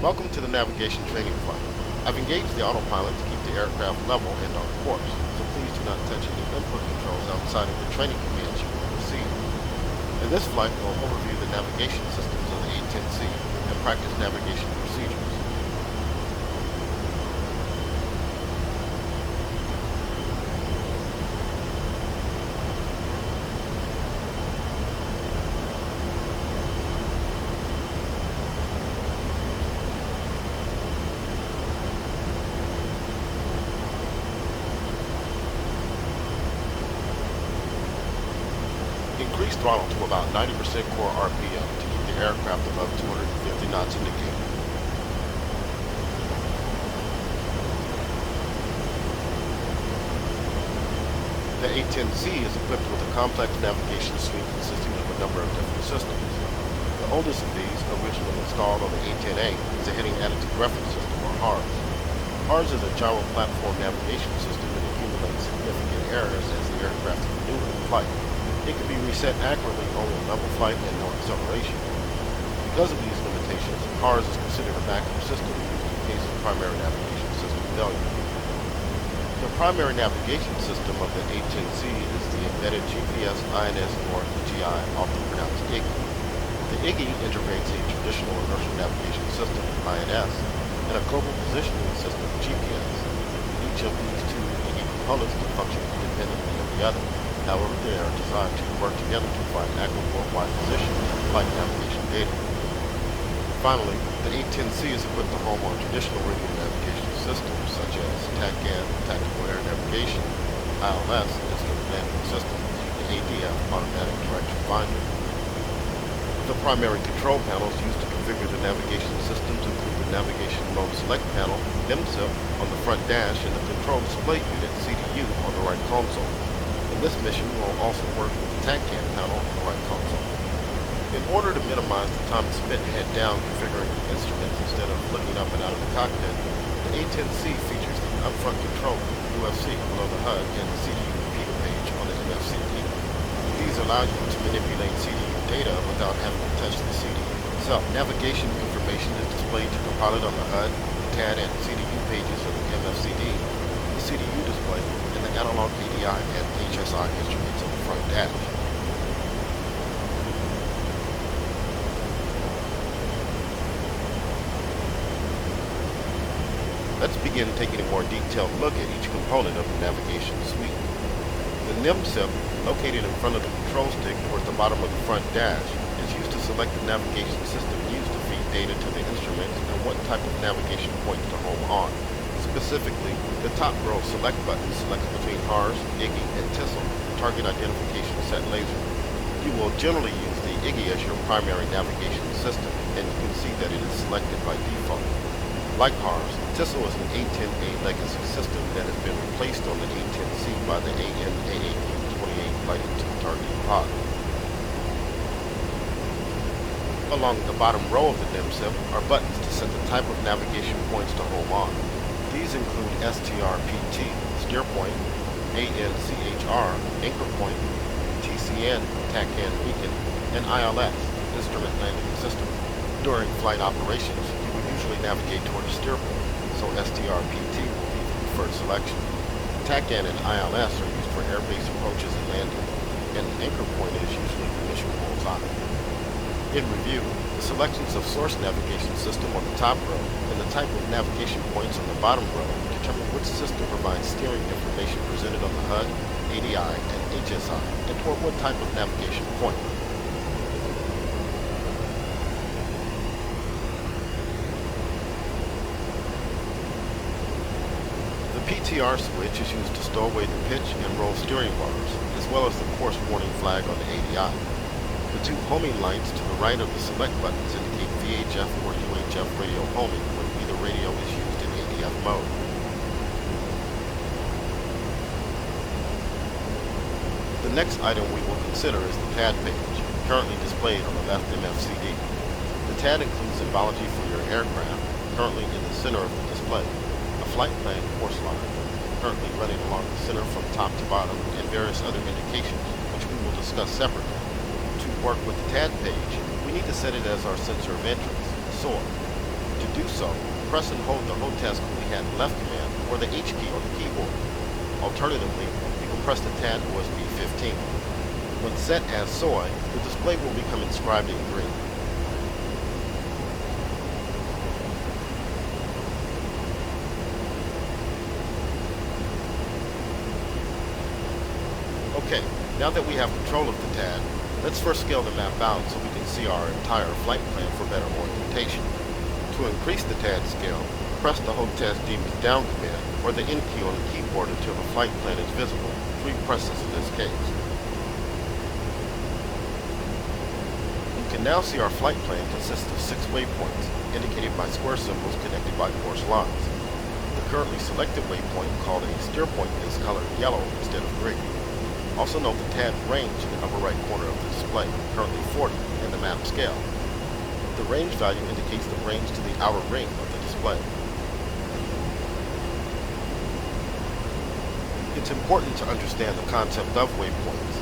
Welcome to the navigation training flight. I've engaged the autopilot to keep the aircraft level and on course, so please do not touch any input controls outside of the training commands you will receive. In this flight, we'll overview the navigation systems of the A-10C and practice navigation procedures. Increase throttle to about 90% core RPM to keep the aircraft above 250 knots indicated. The A-10C is equipped with a complex navigation suite consisting of a number of different systems. The oldest of these, originally installed on the A-10A, is the Heading Additive Reference System, or HARS. HARS is a gyro platform navigation system that accumulates significant errors as the aircraft is maneuvered in flight. It can be reset accurately only in level flight and no acceleration. Because of these limitations, HARS is considered a backup system used in case of primary navigation system failure. The primary navigation system of the A-10C is the embedded GPS INS or EGI, often pronounced IGI. The IGI integrates a traditional inertial navigation system, INS, and a global positioning system, GPS. Each of these two IGI components can function independently of the other. However, they are designed to work together to provide accurate worldwide position and flight navigation data. Finally, the A-10C is equipped to home on traditional radio navigation systems such as TACAN, Tactical Air Navigation, ILS, Instrument Landing System, and ADF, Automatic Direction Finder. The primary control panels used to configure the navigation systems include the Navigation Mode Select Panel, NMSP, on the front dash, and the Control Display Unit, CDU, on the right console. This mission will also work with the TACAN panel on the right console. In order to minimize the time spent head down configuring the instruments instead of looking up and out of the cockpit, the A-10C features the upfront controller, UFC, below the HUD, and the CDU repeater page on the MFCD. These allow you to manipulate CDU data without having to touch the CDU itself. Navigation information is displayed to the pilot on the HUD, CAD, and CDU pages of the MFCD, the CDU display, and the analog ADI and HSI instruments on the front dash. Let's begin taking a more detailed look at each component of the navigation suite. The NMSP, located in front of the control stick towards the bottom of the front dash, is used to select the navigation system used to feed data to the instruments and what type of navigation points to home on. Specifically, the top row select button selects between HARS, IGI, and TISL, target identification set laser. You will generally use the IGI as your primary navigation system, and you can see that it is selected by default. Like HARS, TISL is an A-10A legacy system that has been replaced on the A-10C by the AN/AAQ-28 Flight Institute targeting pod. Along the bottom row of the NMSP are buttons to set the type of navigation points to home on. These include STRPT, steer point, ANCHR, anchor point, TCN, TACAN beacon, and ILS, instrument landing system. During flight operations, you would usually navigate toward a steer point, so STRPT will be the preferred selection. TACAN and ILS are used for airbase approaches and landing, and the anchor point is usually the mission bullseye. In review, the selections of source navigation system on the top row and the type of navigation points on the bottom row determine which system provides steering information presented on the HUD, ADI, and HSI, and toward what type of navigation point. The PTR switch is used to stow away the pitch and roll steering bars, as well as the course warning flag on the ADI. The two homing lights to the right of the select buttons indicate VHF or UHF radio homing when either radio is used in ADF mode. The next item we will consider is the TAD page, currently displayed on the left MFCD. The TAD includes symbology for your aircraft, currently in the center of the display, a flight plan course line, currently running along the center from top to bottom, and various other indications, which we will discuss separately. To work with the TAD page, we need to set it as our sensor of interest, SOAR. To do so, press and hold the HOTAS CooleyHat left command or the H key on the keyboard. Alternatively, you can press the TAD USB 15. When set as soy, the display will become inscribed in green. Okay, now that we have control of the TAD, let's first scale the map out so we can see our entire flight plan for better orientation. To increase the TAD scale, press the HOTAS Demons down command or the N key on the keyboard until the flight plan is visible, 3 presses in this case. You can now see our flight plan consists of 6 waypoints, indicated by square symbols connected by coarse lines. The currently selected waypoint, called a steer point, is colored yellow instead of green. Also note the TAD range in the upper right corner of the display, currently 40, and the map scale. The range value indicates the range to the outer ring of the display. It's important to understand the concept of waypoints.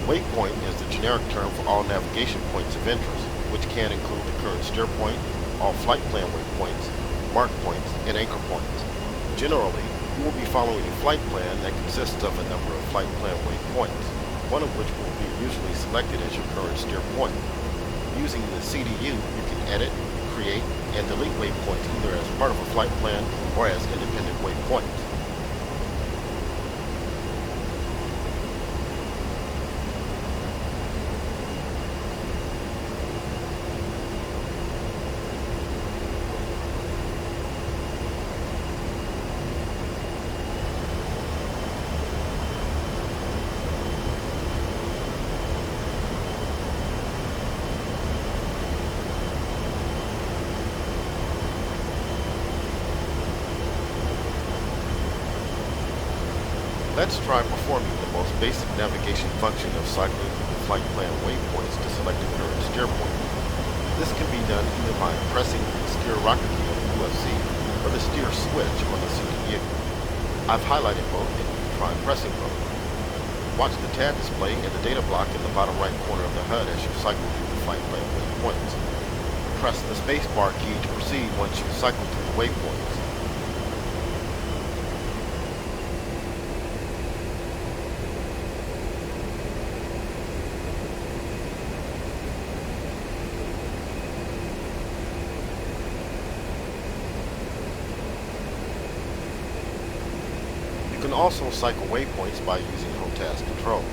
Waypoint is the generic term for all navigation points of interest, which can include the current steer point, all flight plan waypoints, mark points, and anchor points. Generally, you will be following a flight plan that consists of a number of flight plan waypoints, one of which will be usually selected as your current steer point. Using the CDU, you can edit, create, and delete waypoints either as part of a flight plan or as independent waypoints. Let's try performing the most basic navigation function of cycling through the flight plan waypoints to select a current steer point. This can be done either by pressing the steer rocket key on the UFC or the steer switch on the CDU. I've highlighted both and you can try pressing both. Watch the TAD display and the data block in the bottom right corner of the HUD as you cycle through the flight plan waypoints. Press the spacebar key to proceed once you cycle through the waypoints. You can also cycle waypoints by using HOTAS controls.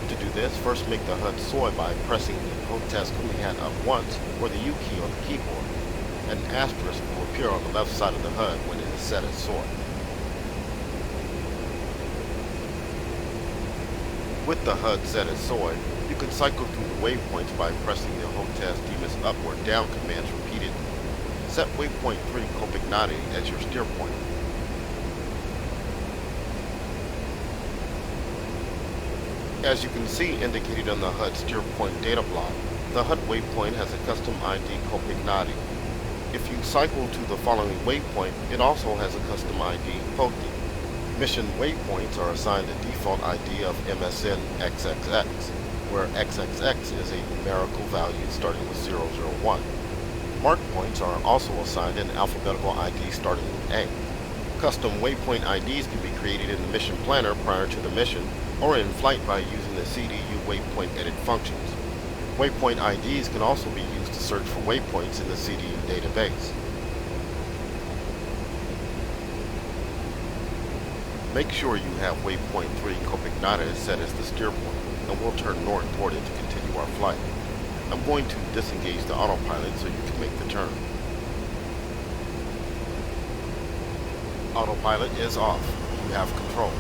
To do this, first make the HUD soy by pressing the HOTAS CooleyHat up once or the U key on the keyboard. An asterisk will appear on the left side of the HUD when it is set as soy. With the HUD set as soy, you can cycle through the waypoints by pressing the HOTAS Demons up or down commands repeatedly. Set waypoint 3 Copignati as your steer point. As you can see indicated on the HUD steer point data block, the HUD waypoint has a custom ID Copignati. If you cycle to the following waypoint, it also has a custom ID Poti. Mission waypoints are assigned the default ID of MSN XXX, where XXX is a numerical value starting with 001. Mark points are also assigned an alphabetical ID starting with A. Custom waypoint IDs can be created in the mission planner prior to the mission, or in flight by using the CDU waypoint edit functions. Waypoint IDs can also be used to search for waypoints in the CDU database. Make sure you have waypoint 3 Copignati set as the steer point, and we'll turn north toward it to continue our flight. I'm going to disengage the autopilot so you can make the turn. Autopilot is off. You have control.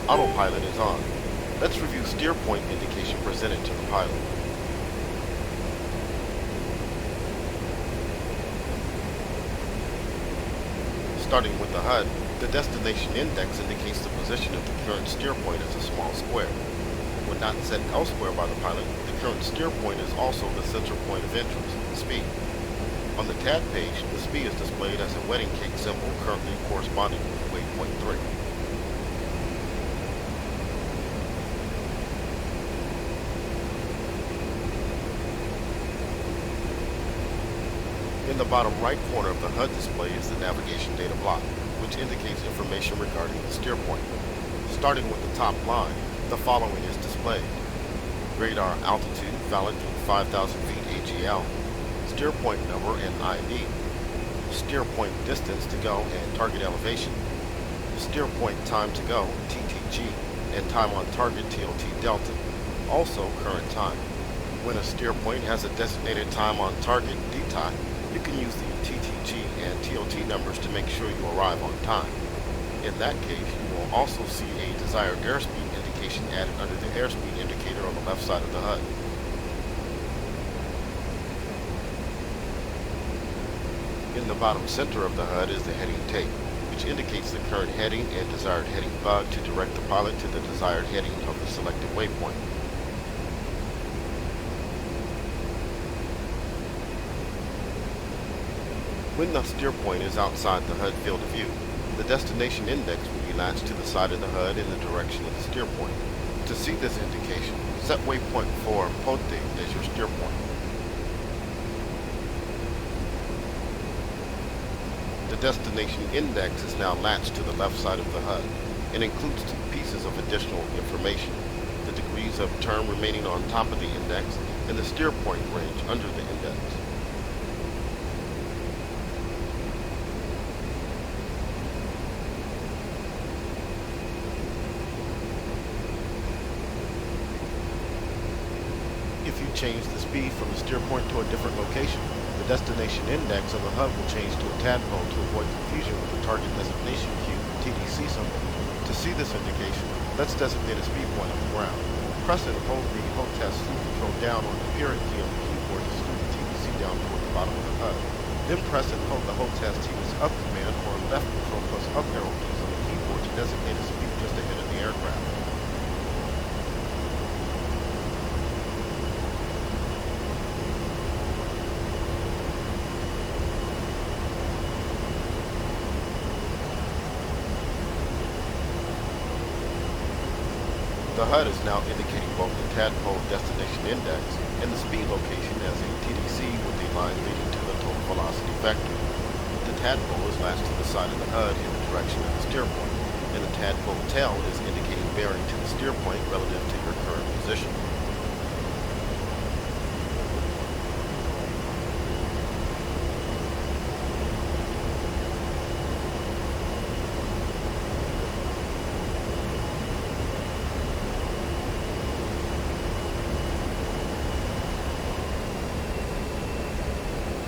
Autopilot is on. Let's review steer point indication presented to the pilot. Starting with the HUD, the destination index indicates the position of the current steer point as a small square. When not set elsewhere by the pilot, the current steer point is also the central point of interest, the speed. On the TAD page, the speed is displayed as a wedding cake symbol currently corresponding with waypoint 3. In the bottom right corner of the HUD display is the navigation data block, which indicates information regarding the steer point. Starting with the top line, the following is displayed. Radar altitude valid to 5,000 feet AGL, steer point number and ID, steer point distance to go and target elevation, steer point time to go TTG, and time on target TOT delta, also current time. When a steer point has a designated time on target DTI, you can use the TTG and TOT numbers to make sure you arrive on time. In that case, you will also see a desired airspeed indication added under the airspeed indicator on the left side of the HUD. In the bottom center of the HUD is the heading tape, which indicates the current heading and desired heading bug to direct the pilot to the desired heading of the selected waypoint. When the steer point is outside the HUD field of view, the destination index will be latched to the side of the HUD in the direction of the steer point. To see this indication, set waypoint 4 Ponte as your steer point. The destination index is now latched to the left side of the HUD and includes two pieces of additional information: the degrees of term remaining on top of the index and the steer point range under the index. If you change the speed from the steer point to a different location, the destination index of the HUD will change to a tadpole to avoid confusion with the target designation cue, TDC symbol. To see this indication, let's designate a speed point on the ground. Press and hold the HOTES slew control down on the parent key on the keyboard to slew the TDC down toward the bottom of the HUD. Then press and hold the HOTES TDC up command or left control plus up arrow keys on the keyboard to designate a speed just ahead of the aircraft. The HUD is now indicating both the tadpole destination index and the speed location as a TDC with a line leading to the total velocity vector. The tadpole is latched to the side of the HUD in the direction of the steer point, and the tadpole tail is indicating bearing to the steer point relative to your current position.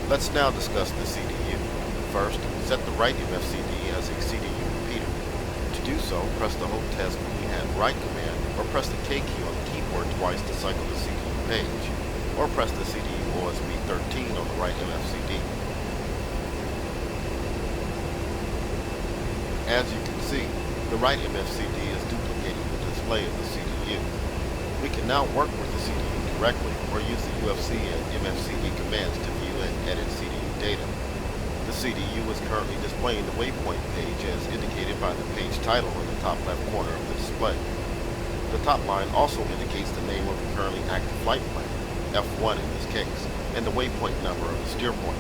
Let's now discuss the CDU. First, set the right MFCD as a CDU repeater. To do so, press the HOTES key and right command, or press the K key on the keyboard twice to cycle the CDU page, or press the CDU OSB 13 on the right MFCD. As you can see, the right MFCD is duplicating the display of the CDU. We can now work with the CDU directly, or use the UFC and MFCD commands to view and edit CDU data. The CDU is currently displaying the waypoint page as indicated by the page title in the top left corner of the display. The top line also indicates the name of the currently active flight plan, F1 in this case, and the waypoint number of the steer point.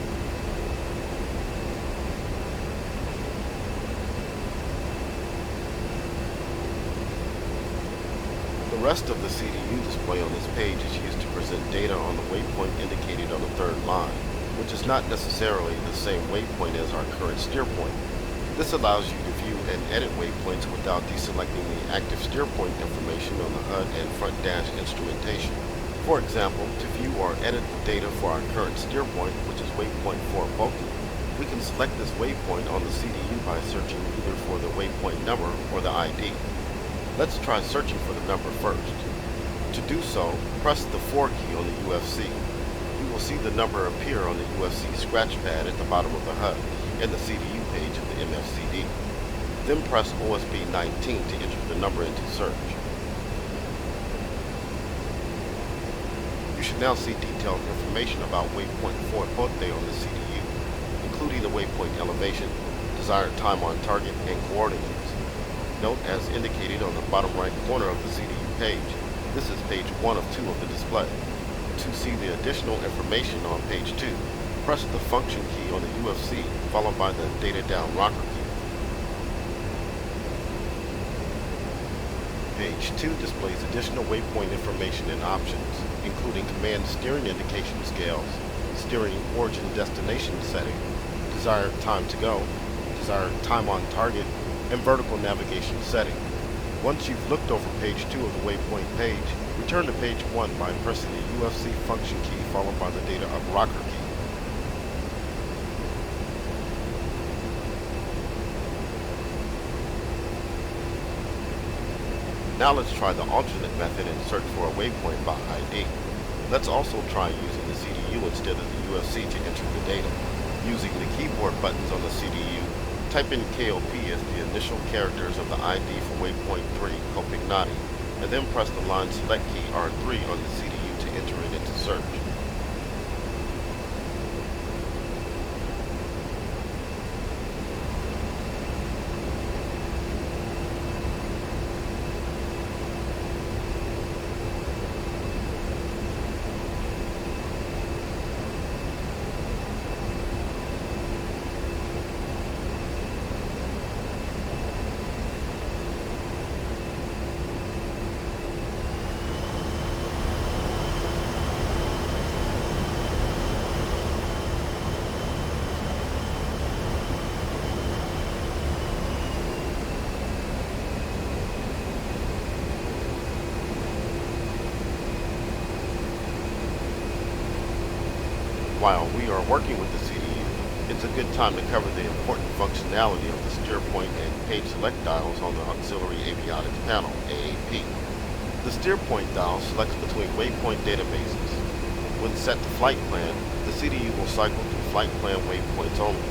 The rest of the CDU display on this page is used to present data on the waypoint indicated on the third line, which is not necessarily the same waypoint as our current steer point. This allows you to view and edit waypoints without deselecting the active steer point information on the HUD and front dash instrumentation. For example, to view or edit the data for our current steer point, which is waypoint 4 Boca, we can select this waypoint on the CDU by searching either for the waypoint number or the ID. Let's try searching for the number first. To do so, press the 4 key on the UFC. You will see the number appear on the UFC scratch pad at the bottom of the HUD and the CDU page of the MFCD. Then press OSB 19 to enter the number into search. You should now see detailed information about waypoint 4 Pote on the CDU, including the waypoint elevation, desired time on target, and coordinates. Note, as indicated on the bottom right corner of the CDU page, this is page 1 of 2 of the display. To see the additional information on page 2, press the function key on the UFC followed by the data down rocker key. Page 2 displays additional waypoint information and options, including command steering indication scales, steering origin destination setting, desired time to go, desired time on target, and vertical navigation setting. Once you've looked over page 2 of the waypoint page, return to page 1 by pressing the UFC function key followed by the data up rocker key. Now let's try the alternate method and search for a waypoint by ID. Let's also try using the CDU instead of the UFC to enter the data. Using the keyboard buttons on the CDU, type in KOP as the initial characters of the ID for waypoint 3, Copignati, and then press the line select key R3 on the CDU to enter it into search. While we are working with the CDU, it's a good time to cover the important functionality of the steer point and page select dials on the Auxiliary Avionics Panel, AAP. The steer point dial selects between waypoint databases. When set to flight plan, the CDU will cycle through flight plan waypoints only.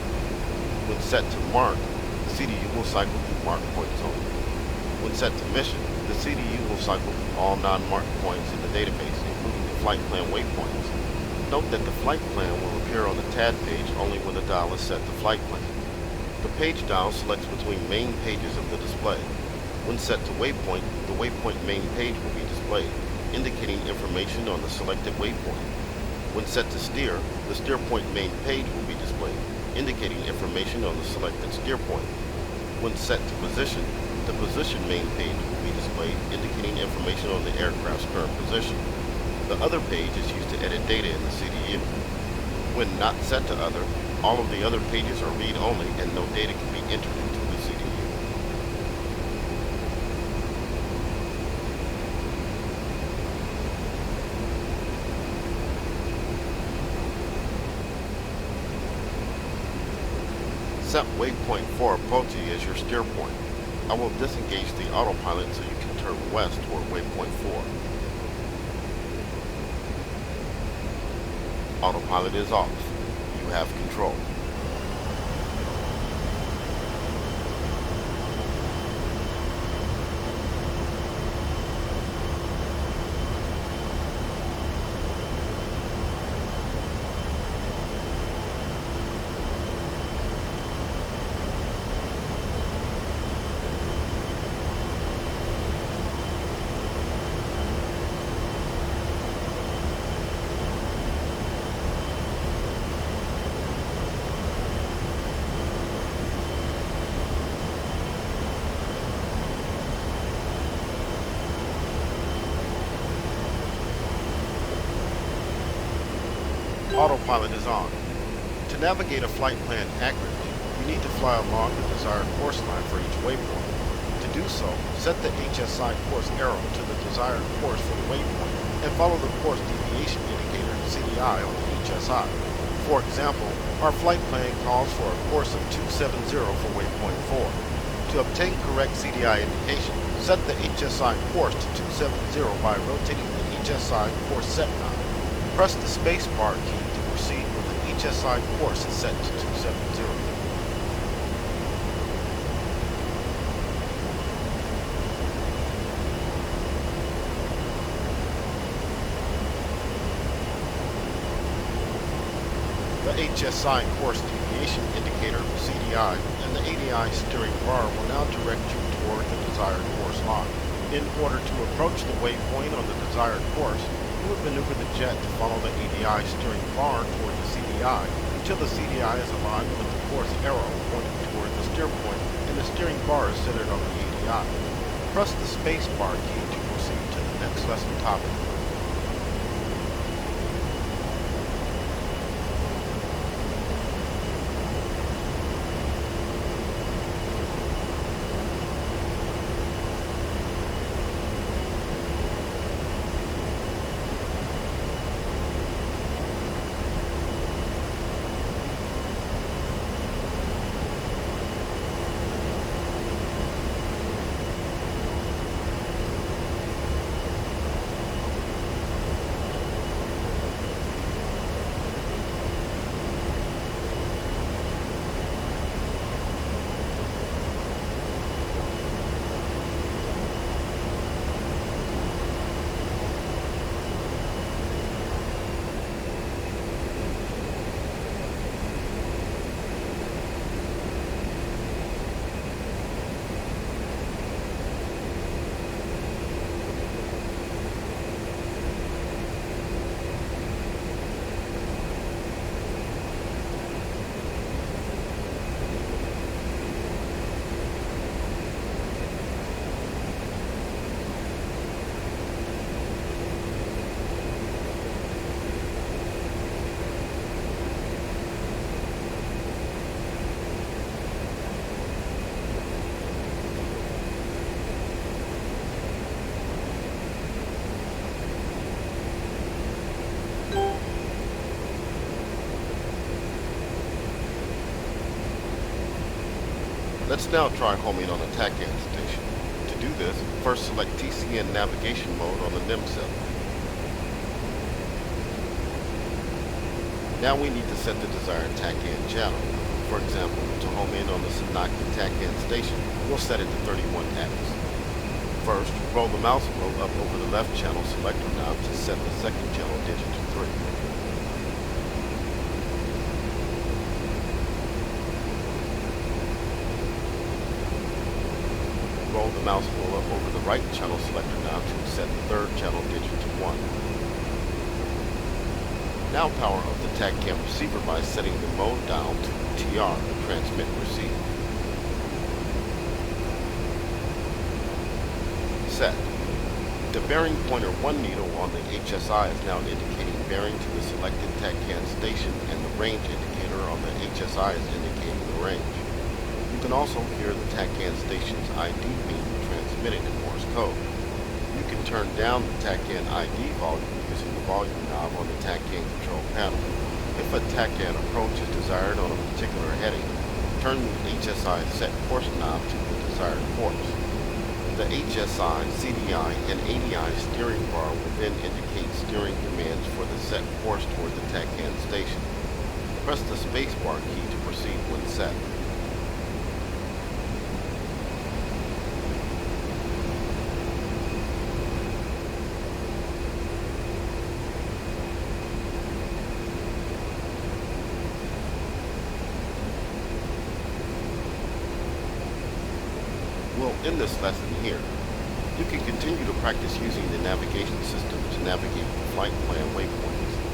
When set to mark, the CDU will cycle through mark points only. When set to mission, the CDU will cycle through all non-marked points in the database, including the flight plan waypoints. Note that the flight plan will appear on the TAD page only when the dial is set to flight plan. The page dial selects between main pages of the display. When set to waypoint, the waypoint main page will be displayed, indicating information on the selected waypoint. When set to steer, the steer point main page will be displayed, indicating information on the selected steer point. When set to position, the position main page will be displayed, indicating information on the aircraft's current position. The other page is used to edit data in the CDU. When not set to other, all of the other pages are read-only and no data can be entered into the CDU. Set waypoint 4 Pote as your steer point. I will disengage the autopilot so you can turn west toward waypoint 4. Autopilot is off. You have control. Autopilot is on. To navigate a flight plan accurately, you need to fly along the desired course line for each waypoint. To do so, set the HSI course arrow to the desired course for the waypoint and follow the course deviation indicator CDI on the HSI. For example, our flight plan calls for a course of 270 for waypoint 4. To obtain correct CDI indication, set the HSI course to 270 by rotating the HSI course set knob. Press the space bar key to proceed when the HSI course is set to 270. The HSI course deviation indicator, CDI, and the ADI steering bar will now direct you toward the desired course line. In order to approach the waypoint on the desired course, you would maneuver the jet to follow the ADI steering bar toward the CDI until the CDI is aligned with the course arrow pointing toward the steer point and the steering bar is centered on the ADI. Press the space bar key to proceed to the next lesson topic. Let's now try homing on a TACAN station. To do this, first select TCN navigation mode on the NMSP. Now we need to set the desired TACAN channel. For example, to home in on the Sinaki TACAN station, we'll set it to 31X. First, roll the mouse wheel up over the left channel selector knob to set the second channel digit to 3. Roll the mouse wheel up over the right channel selector knob to set the third channel digit to 1. Now power up the TACAN receiver by setting the mode dial to TR, transmit receive. Set. The bearing pointer 1 needle on the HSI is now indicating bearing to the selected TACAN station, and the range indicator on the HSI is indicating the range. You can also hear the TACAN station's ID being transmitted in Morse code. You can turn down the TACAN ID volume using the volume knob on the TACAN control panel. If a TACAN approach is desired on a particular heading, turn the HSI set course knob to the desired course. The HSI, CDI, and ADI steering bar will then indicate steering commands for the set course toward the TACAN station. Press the space bar key to proceed when set. We'll end this lesson here. You can continue to practice using the navigation system to navigate the flight plan waypoints.